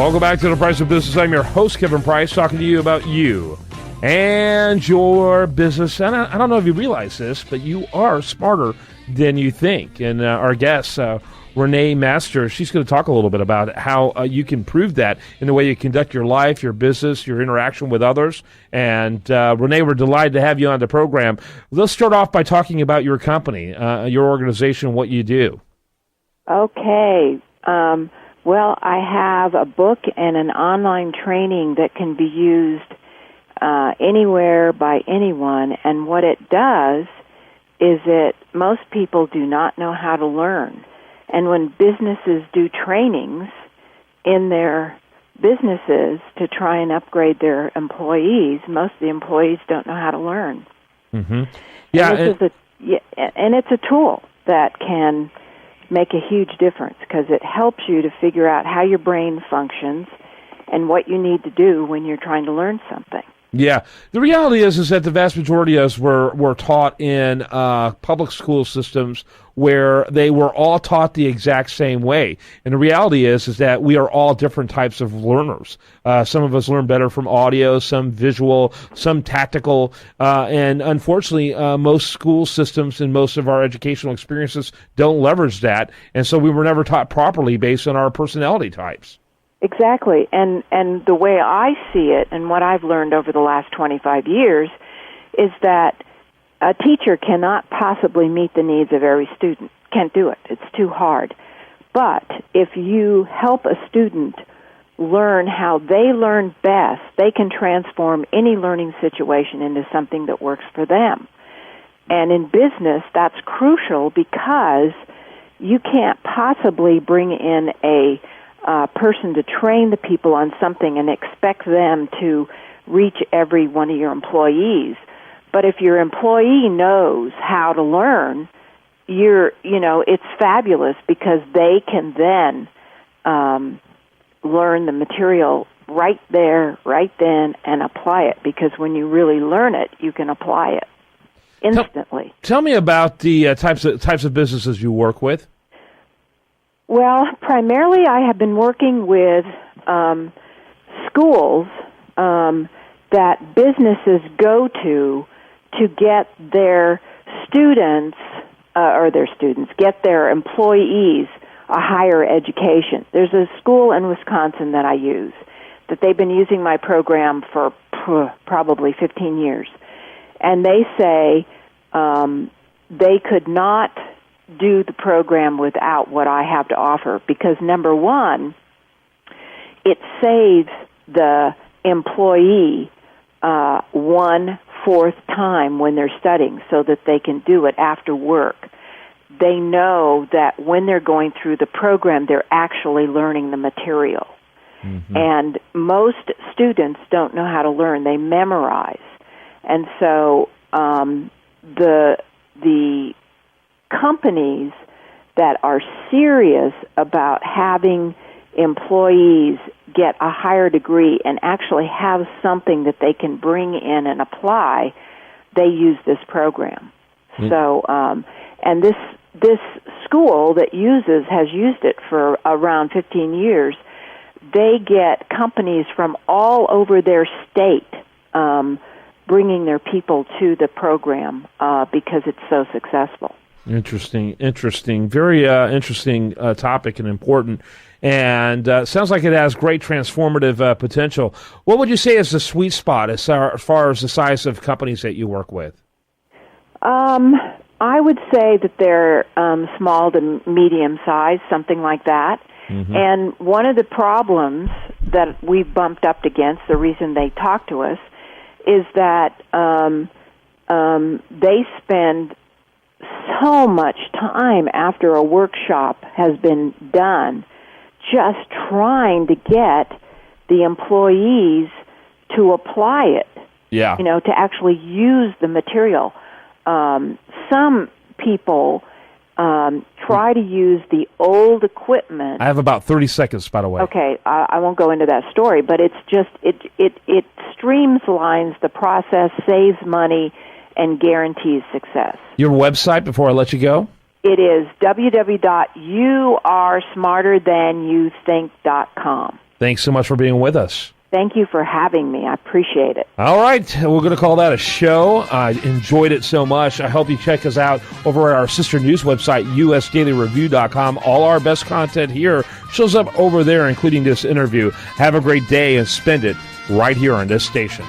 Welcome back to The Price of Business. I'm your host, Kevin Price, talking to you about you and your business. And I don't know if you realize this, but you are smarter than you think. And our guest, Renee Mollan-Master, she's going to talk a little bit about how you can prove that in the way you conduct your life, your business, your interaction with others. And Renee, we're delighted to have you on the program. Let's start off by talking about your company, your organization, what you do. Okay. Well, I have a book and an online training that can be used anywhere by anyone. And what it does is that most people do not know how to learn. And when businesses do trainings in their businesses to try and upgrade their employees, most of the employees don't know how to learn. Mm-hmm. Yeah, and it's a tool that can make a huge difference because it helps you to figure out how your brain functions and what you need to do when you're trying to learn something. Yeah. The reality is that the vast majority of us were taught in public school systems where they were all taught the exact same way. And the reality is that we are all different types of learners. Some of us learn better from audio, some visual, some tactical. And unfortunately, most school systems and most of our educational experiences don't leverage that. And so we were never taught properly based on our personality types. Exactly. And the way I see it and what I've learned over the last 25 years is that a teacher cannot possibly meet the needs of every student. Can't do it. It's too hard. But if you help a student learn how they learn best, they can transform any learning situation into something that works for them. And in business, that's crucial because you can't possibly bring in a person to train the people on something and expect them to reach every one of your employees. But if your employee knows how to learn, it's fabulous because they can then learn the material right there, right then, and apply it. Because when you really learn it, you can apply it instantly. Tell me about the types of businesses you work with. Well, primarily I have been working with schools that businesses go to get their students, get their employees a higher education. There's a school in Wisconsin that I use, that they've been using my program for probably 15 years. And they say they could not do the program without what I have to offer because, number one, it saves the employee 1/4 time when they're studying so that they can do it after work. They know that when they're going through the program, they're actually learning the material. Mm-hmm. And most students don't know how to learn. They memorize. And so the companies that are serious about having employees get a higher degree and actually have something that they can bring in and apply, they use this program. Mm-hmm. So, and this school that has used it for around 15 years. They get companies from all over their state bringing their people to the program because it's so successful. Interesting. Very interesting topic and important. And sounds like it has great transformative potential. What would you say is the sweet spot as far as the size of companies that you work with? I would say that they're small to medium size, something like that. Mm-hmm. And one of the problems that we've bumped up against, the reason they talk to us, is that they spend so much time after a workshop has been done just trying to get the employees to apply it. Yeah. To actually use the material. Some people try to use the old equipment. I have about 30 seconds, by the way. Okay, I won't go into that story, but it's just it streamlines the process, saves money, and guarantees success. Your website before I let you go? It is www.youaresmarterthanyoutthink.com. Thanks so much for being with us. Thank you for having me. I appreciate it. All right. We're going to call that a show. I enjoyed it so much. I hope you check us out over at our sister news website, usdailyreview.com. All our best content here shows up over there, including this interview. Have a great day and spend it right here on this station.